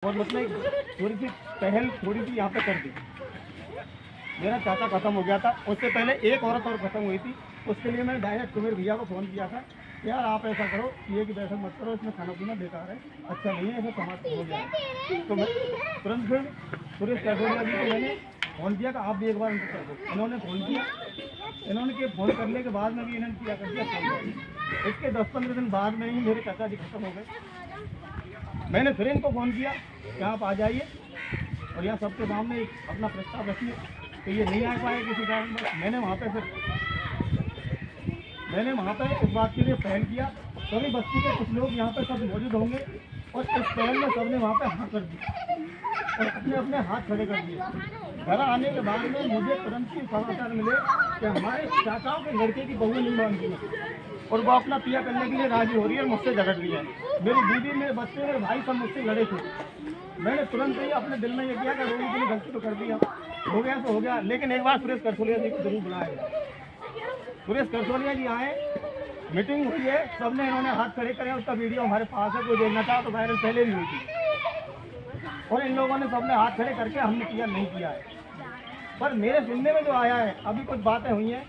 और मतलब थोड़ी सी पहल थोड़ी सी यहाँ पे कर दी। मेरा चाचा खत्म हो गया था, उससे पहले एक औरत और खत्म हुई थी। उसके लिए मैंने डायरेक्ट सुमेर भैया को फ़ोन किया था, यार आप ऐसा करो, ये की बैठक मत करो, इसमें खाना पीना बेकार है, अच्छा नहीं है, ऐसा समाप्त हो जाए। तो मैं तुरंत फिर सुरेश कैटोरिया जी को मैंने फ़ोन किया कि आप भी एक बार उनको कर दो। इन्होंने फ़ोन किया, इन्होंने के फ़ोन करने के बाद में भी इन्होंने किया कर दिया फ़ोन। इसके 10-15 दिन बाद में ही मेरे चाचा जी खत्म हो गए। मैंने फिर इनको फ़ोन किया कि आप आ जाइए और यहाँ सबके सामने अपना प्रस्ताव रखिए, तो ये नहीं आ पाए किसी कारण। मैंने वहाँ पे इस बात के लिए पहल किया, सभी बस्ती के कुछ लोग यहाँ पे सब मौजूद होंगे और इस पहल में सबने वहाँ पे हाँ कर दिया और अपने अपने हाथ खड़े कर दिए। घर आने के बाद में मुझे तुरंत ही समाचार मिले कि हमारे चाचाओं के लड़के की बहू नहीं मानती है और वो अपना पिया करने के लिए राजी हो रही है, मुझसे झगड़ रही है। मेरी बीवी, मेरे बच्चे, मेरे भाई सब मुझसे लड़े थे। मैंने तुरंत ही अपने दिल में ये किया कि रोनी के लिए गलती तो कर दिया, हो गया तो हो गया, लेकिन एक बार सुरेश करसोलिया जी को जरूर बुलाया। सुरेश करसोलिया जी आए, मीटिंग हुई है, सबने इन्होंने हाथ खड़े करे, उसका वीडियो हमारे पास है, कोई देखना चाहा तो वायरल पहले भी हुई थी। और इन लोगों ने सबने हाथ खड़े करके हमने किया नहीं किया है। पर मेरे सुनने में जो आया है, अभी कुछ बातें हुई हैं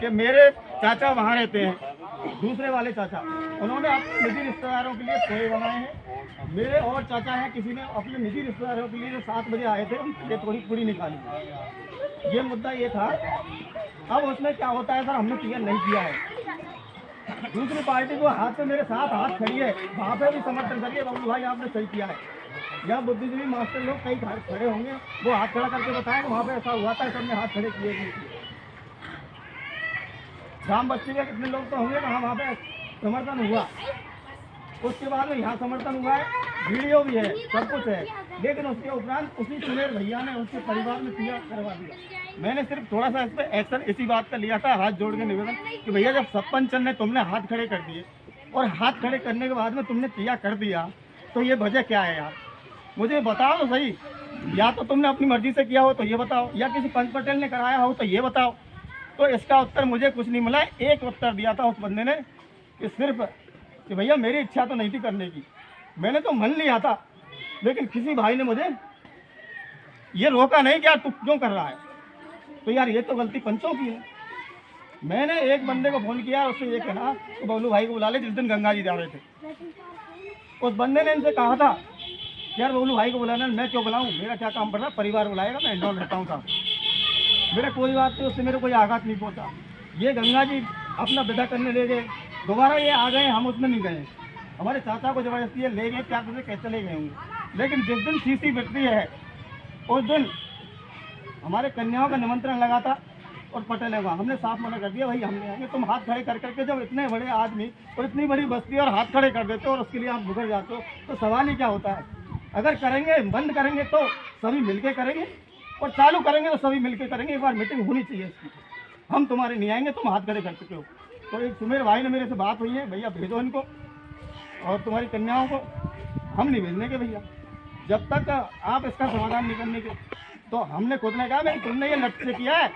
कि मेरे चाचा वहाँ रहते हैं, दूसरे वाले चाचा, उन्होंने अपने निजी रिश्तेदारों के लिए पोहे बनाए हैं। मेरे और चाचा हैं, किसी ने अपने निजी रिश्तेदारों के लिए जो 7 बजे आए थे उनके लिए थोड़ी पूरी निकाली। ये मुद्दा ये था। अब उसमें क्या होता है सर, हमने क्लियर नहीं किया है। दूसरी पार्टी को हाथ पे मेरे साथ हाथ खड़ी है, वहाँ पे भी समर्थन करिए, बाबू भाई आपने सही किया है। या बुद्धिजीवी मास्टर लोग कई खड़े होंगे, वो हाथ खड़ा करके बताएं कि वहाँ पे ऐसा हुआ था, सबने हाथ खड़े किए थे। राम बस्ती के कितने लोग तो होंगे कहाँ वहाँ पे समर्थन हुआ। उसके बाद में यहाँ समर्थन हुआ है, वीडियो भी है, सब कुछ है, लेकिन उसके उपरांत उसी सुमेर भैया ने उसके परिवार में किया करवा दिया। मैंने सिर्फ थोड़ा सा इस पर एक्शन इसी बात का लिया था, हाथ जोड़ के निवेदन कि भैया जब सरपंच ने तुमने हाथ खड़े कर दिए और हाथ खड़े करने के बाद में तुमने किया कर दिया, तो ये वजह क्या है यार, मुझे बताओ तो सही। या तो तुमने अपनी मर्जी से किया हो तो ये बताओ, या किसी पंच पटेल ने कराया हो तो ये बताओ। तो इसका उत्तर मुझे कुछ नहीं मिला। एक उत्तर दिया था उस बंदे ने कि सिर्फ कि भैया मेरी इच्छा तो नहीं थी करने की, मैंने तो मन लिया था, लेकिन किसी भाई ने मुझे ये रोका नहीं कि यार तू क्यों कर रहा है। तो यार ये तो गलती पंचों की है। मैंने एक बंदे को फ़ोन किया, उससे ये कहना कि बबलू भाई को बुला ले, जिस दिन गंगा जी जा रहे थे। उस बंदे ने इनसे कहा था यार बबलू भाई को बुलाना, मैं क्यों बुलाऊँ, मेरा क्या काम पड़ रहा, परिवार बुलाएगा, मैं इंदौर रहता हूँ साहब, मेरा कोई बात नहीं, उससे मेरे कोई आघात नहीं पहुँचा। ये गंगा जी अपना विदा करने ले गए, दोबारा ये आ गए, हम उसमें नहीं गए। हमारे चाचा को जबरदस्ती है ले गए, क्या तुझे कैसे चले गए होंगे। लेकिन जिस दिन सीसी बिकती है उस दिन हमारे कन्याओं का निमंत्रण लगा था और पटेल है वहाँ, हमने साफ मना कर दिया, भाई हम नहीं आएंगे। तुम हाथ खड़े कर करके जब इतने बड़े आदमी और इतनी बड़ी बस्ती और हाथ खड़े कर देते हो और उसके लिए आप मुकर जाते हो, तो सवाल ही क्या होता है। अगर करेंगे, बंद करेंगे तो सभी मिलके करेंगे और चालू करेंगे तो सभी मिलके करेंगे। एक बार मीटिंग होनी चाहिए इसकी। हम तुम्हारे नहीं आएंगे, तुम हाथ खड़े कर चुके हो। तो एक सुमेर भाई ने मेरे से बात हुई है, भैया भेजो इनको और तुम्हारी कन्याओं को, हम नहीं भेजने के भैया जब तक आप इसका समाधान नहीं करने के। तो हमने खुद ने कहा नहीं, तुमने ये लट से किया है,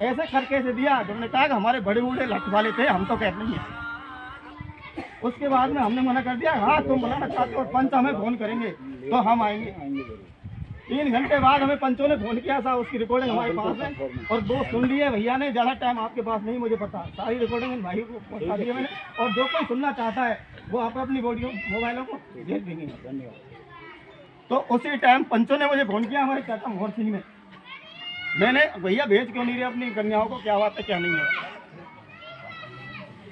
ऐसे करके से दिया। तुमने कहा कि हमारे बड़े बूढ़े लट वाले थे, हम तो कहते नहीं हैं। उसके बाद में हमने मना कर दिया, हाँ तुम बुलाना चाहते हो, पंच हमें फ़ोन करेंगे तो हम आएंगे। 3 घंटे बाद हमें पंचों ने फ़ोन किया था, उसकी रिकॉर्डिंग हमारे पास है और 2 सुन लिए भैया ने। ज़्यादा टाइम आपके पास नहीं, मुझे पता, सारी रिकॉर्डिंग भाई को पहुँचा दी है मैंने। और जो कोई सुनना चाहता है वो आप अपनी वीडियो मोबाइलों को भेज देंगे। धन्यवाद। तो उसी टाइम पंचों ने मुझे फ़ोन किया, हमारे चाचा मोहर सिंह ने। मैंने भैया भेज क्यों नहीं रहे अपनी कन्याओं को, क्या बात है क्या नहीं है,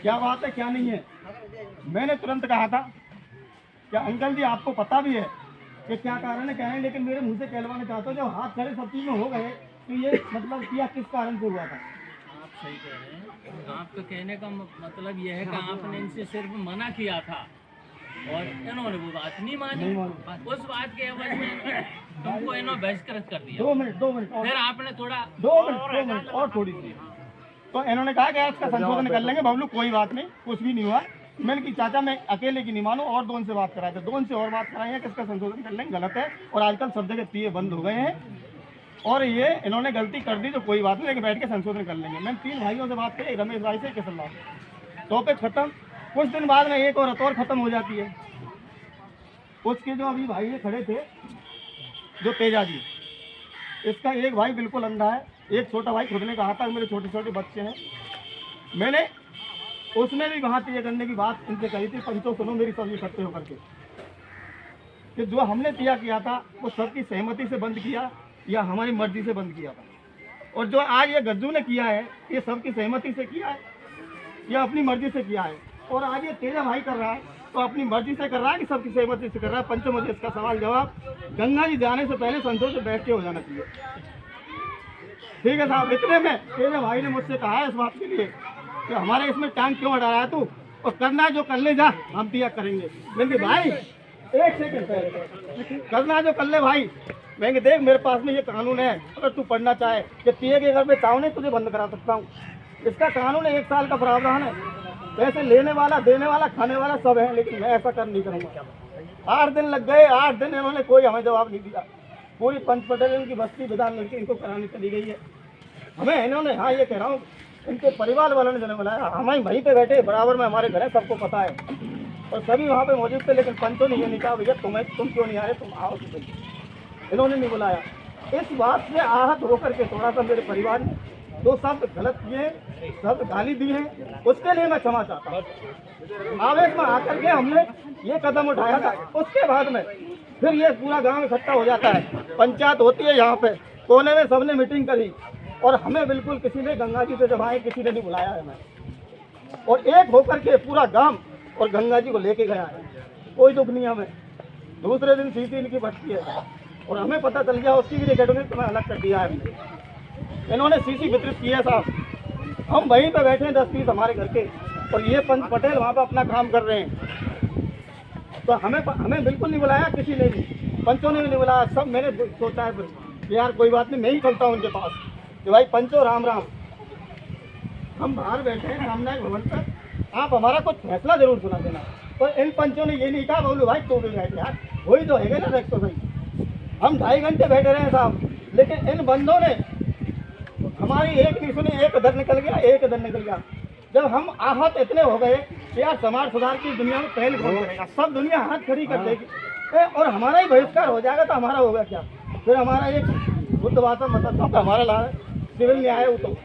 क्या बात है क्या नहीं है। मैंने तुरंत कहा था क्या अंकल जी आपको पता भी है कि क्या कारण है क्या है, लेकिन मेरे मुंह से कहलवाना चाहता हूँ, जब हाथ खड़े सब चीज़ में हो गए तो ये मतलब किया किस कारण से हुआ था। आप सही कह रहे हैं। आपका कहने का मतलब यह है कि आपने इनसे सिर्फ मना किया था और इन्होंने वो बात नहीं मानी। उस बात के एवज में तुमको इन्होंने बहिष्कृत कर दिया। 2 मिनट फिर आपने थोड़ा 2 मिनट और थोड़ी सी। तो इन्होंने कहा कि इसका संशोधन कर लेंगे बबलू, कोई बात नहीं, कुछ भी नहीं हुआ। मैंने कि चाचा मैं अकेले की नहीं मानूं, और 2 से बात कराए थे, 2 से और बात कराई है कि इसका संशोधन कर लेंगे, गलत है। और आजकल सब जगह पिए बंद हो गए हैं और ये इन्होंने गलती कर दी तो कोई बात नहीं, लेकिन बैठ के संशोधन कर लेंगे। मैंने 3 भाइयों से बात करी, रमेश भाई से, किशन लाल से, टॉपिक खत्म। कुछ दिन बाद में एक और खत्म हो जाती है। उसके जो अभी भाई ये खड़े थे, जो तेजा जी, इसका एक भाई बिल्कुल अंधा है, एक छोटा भाई खुद ने कहा था मेरे छोटे छोटे बच्चे हैं। मैंने उसने भी वहाँ तय करने की बात इनसे कही थी, पंचों सुनो मेरी सब इकट्ठे होकर के, कि जो हमने तय किया था वो सबकी सहमति से बंद किया या हमारी मर्जी से बंद किया था, और जो आज ये गज्जू ने किया है ये सबकी सहमति से किया है या अपनी मर्जी से किया है, और आज ये तेजा भाई कर रहा है तो अपनी मर्जी से कर रहा है कि सबकी सहमति से कर रहा है। पंचों, मुझे इसका सवाल जवाब गंगा जी जाने से पहले संतोष से बैठ के हो जाना चाहिए। ठीक है साहब, इतने में तेजा भाई ने मुझसे कहा है इस बात के लिए कि हमारे इसमें टांग क्यों हटा रहा है तू, और करना जो कर ले जा, हम दिया करेंगे। मैंने भाई एक सेकंड पहले करना जो कर ले भाई, मैं देख मेरे पास में ये कानून है, अगर तू पढ़ना चाहे कि पिए के घर में चाव नहीं तुझे बंद करा सकता हूँ। इसका कानून है, 1 साल का प्रावधान है, पैसे लेने वाला, देने वाला, खाने वाला सब है, लेकिन मैं ऐसा कर नहीं करूँगा। 8 दिन लग गए, 8 दिन इन्होंने कोई हमें जवाब नहीं दिया। पूरी पंच पटेल की बस्ती विधान लड़की इनको करानी चली गई है। हमें इन्होंने, हाँ ये कह रहा हूँ, इनके परिवार वालों ने जन्म बुलाया, हम वहीं पे बैठे बराबर में, हमारे घर है, सबको पता है, और सभी वहाँ पे मौजूद थे, लेकिन पंचों ने ये नहीं कहा भैया तुम क्यों नहीं आए, तुम आओ। इन्होंने नहीं बुलाया। इस बात से आहत होकर के थोड़ा सा मेरे परिवार ने 2 शब्द गलत किए, शब्द गाली दी है, उसके लिए मैं क्षमा चाहता हूँ। आवेश में आकर के हमने ये कदम उठाया था, उसके बाद में फिर ये पूरा गांव इकट्ठा हो जाता है, पंचायत होती है यहाँ पे कोने में, सबने मीटिंग करी और हमें बिल्कुल किसी ने गंगा जी से जब आए किसी ने नहीं बुलाया है हमें, और एक होकर के पूरा गांव और गंगा जी को लेके गया है, कोई दुख नहीं हमें। दूसरे दिन सीसी इनकी भटकी है और हमें पता चल गया, उसकी भी रिकॉर्डिंग तुम्हें अलग कर दिया है, इन्होंने सीसी वितरित किया साहब। हम वहीं पे बैठे हैं 10-20 हमारे घर के, और ये पंच पटेल वहाँ पे अपना काम कर रहे हैं, तो हमें बिल्कुल नहीं बुलाया किसी ने भी, पंचों ने भी नहीं बुलाया। सब मैंने सोचा है फिर कि यार कोई बात नहीं, मैं ही चलता हूँ उनके पास कि भाई पंचों राम राम, हम बाहर बैठे हैं सामने भवन पर, आप हमारा कुछ फैसला जरूर सुना देना। पर इन पंचों ने ये नहीं कहा बोलो भाई तू भी बैठ यार, वही तो है ना तो भाई। हम 2.5 घंटे बैठे रहे साहब, लेकिन इन बंदों ने हमारी एक नहीं सुनी, एक इधर निकल गया, एक इधर निकल गया। जब हम आहत इतने हो गए कि यार समाज सुधार की दुनिया में पहल कौन करेगा, सब दुनिया हाथ खड़ी कर देगी और हमारा ही बहिष्कार हो जाएगा, तो हमारा होगा क्या। फिर हमारा एक बुद्ध भाषा मतलब हमारा ला सिविल न्याय है तो,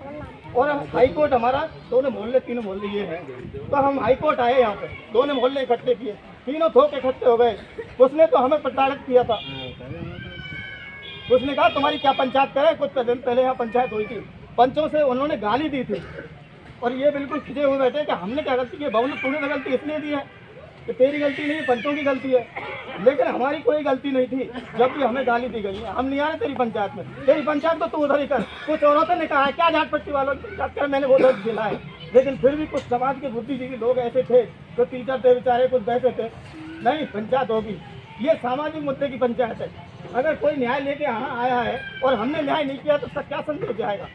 और हाई कोर्ट हमारा 2 मोहल्ले 3 मोहल्ले ये है, तो हम हाई कोर्ट आए यहाँ पे, 2 मोहल्ले इकट्ठे किए, 3 थोक इकट्ठे हो गए। उसने तो हमें प्रताड़ित किया था, उसने कहा तुम्हारी क्या पंचायत करे। कुछ दिन पहले यहाँ पंचायत हुई थी, पंचों से उन्होंने गाली दी थी, और ये बिल्कुल खिंचे हुए बैठे कि हमने क्या गलती की। बबलू तूने तो गलती इसलिए दी है कि तेरी गलती नहीं, पंचों की गलती है, लेकिन हमारी कोई गलती नहीं थी। जब भी हमें गाली दी गई है, हम नहीं आ रहे तेरी पंचायत में, तेरी पंचायत तो तू उधर ही कर। कुछ औरतों ने कहा है क्या झाट पट्टी वालों की पंचायत कर, मैंने वो दर्द दिलाए, लेकिन फिर भी कुछ समाज के बुद्धिजीवी लोग ऐसे थे, तो टीचर थे बेचारे, कुछ बैठे थे, नहीं पंचायत होगी, ये सामाजिक मुद्दे की पंचायत है। अगर कोई न्याय लेके यहाँ आया है और हमने न्याय नहीं किया तो क्या संदेश जाएगा।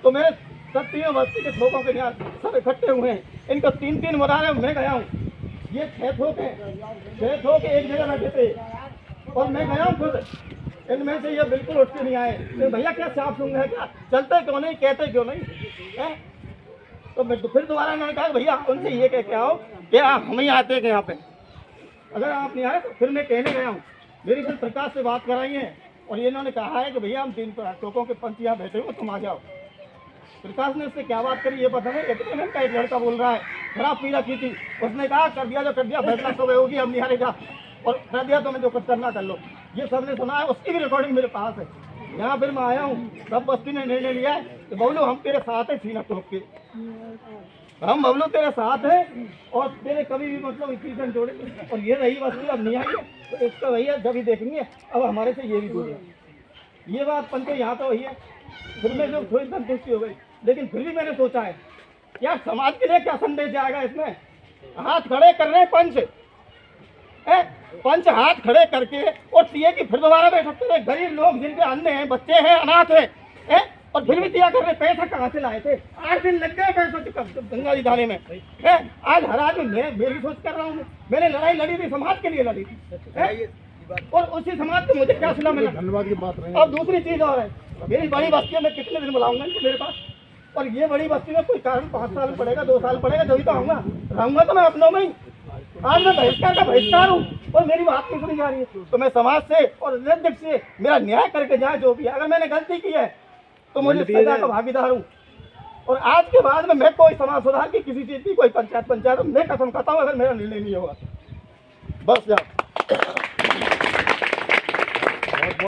तो मेरे सब 3 बस्ती के थोकों के न्याय सब इकट्ठे हुए हैं, इनको 3-3 मुरारे हैं, मैं गया हूँ, ये 6 थोक हैं, 6 थोक एक जगह बैठे थे और मैं गया हूँ खुद, इनमें से ये बिल्कुल उठ के नहीं आए। तो भैया क्या साफ सुनना है, क्या चलते क्यों नहीं, कहते क्यों नहीं है। तो मैं फिर दोबारा इन्होंने कहा भैया उनसे ये कह के आओ कि हम ही आते हैं यहाँ पे, अगर आप नहीं आए तो फिर मैं कहने गया हूँ। मेरी फिर प्रकाश से बात कराई है और ये इन्होंने कहा है कि भैया हम 3 टोकों के पंच यहाँ बैठे हो, तुम आ जाओ। प्रकाश ने उससे क्या बात करी ये पता नहीं, इतने में का एक लड़का बोल रहा है, खराब पी रखी थी, उसने कहा कर दिया जो कर दिया, फैसला सुबह होगी, हम नहीं हारेगा, और कर दिया तो मैं जो कुछ करना कर लो। ये सबने सुना है, उसकी भी रिकॉर्डिंग मेरे पास है। यहाँ फिर मैं आया हूँ, सब बस्ती ने निर्णय लिया है कि बबलू हम तेरे साथ है, सीना ठोक के हम बबलू तेरे साथ है और तेरे कभी भी मतलब स्टेशन जोड़ेंगे। और ये रही बस्ती अब नहीं आई है तो इसका भैया जब ही देखेंगे, अब हमारे से ये भी दूर है। ये बात पंचो यहाँ तो वही है, फिर मैं जो थोड़ी संतुष्टि हो गई, लेकिन फिर भी मैंने सोचा है यार समाज के लिए क्या संदेश जाएगा इसमें। हाथ खड़े कर रहे हैं पंच हाथ खड़े करके, और सीए की फिर दोबारा बैठक कर रहे, गरीब लोग जिनके अन्य हैं, बच्चे हैं, अनाथ हैं, और फिर भी दिया कर रहे। पैसा कहाँ से लाए थे, 8 दिन लग गए पैसा गंगा जी थाने में है। आज हर आदमी मेरी सोच कर रहा हूँ, मैंने लड़ाई लड़ी थी, समाज के लिए लड़ी थी, और उसी समाज को मुझे क्या सुना मिला। धन्यवाद की बात रही। अब दूसरी चीज और है, मेरी बड़ी बस्ती में कितने दिन बुलाऊंगा इनको मेरे पास, और ये बड़ी बस्ती में कोई कारण 5 साल पड़ेगा, 2 साल पड़ेगा, जब तो आऊँगा, रहूँगा तो मैं अपनों में ही। आज मैं बहिष्कार का बहिष्कार हूँ और मेरी बात नहीं सुनी जा रही है। तो मैं समाज से और अध्यक्ष से मेरा न्याय करके जाए जो भी है। अगर मैंने गलती की है तो मुझे सजा का भागीदार हूँ। और आज के बाद में मैं कोई समाज सुधार की किसी चीज़ की कोई पंचायत मैं कसम खाता हूँ अगर मेरा निर्णय नहीं होगा। बस जाओ।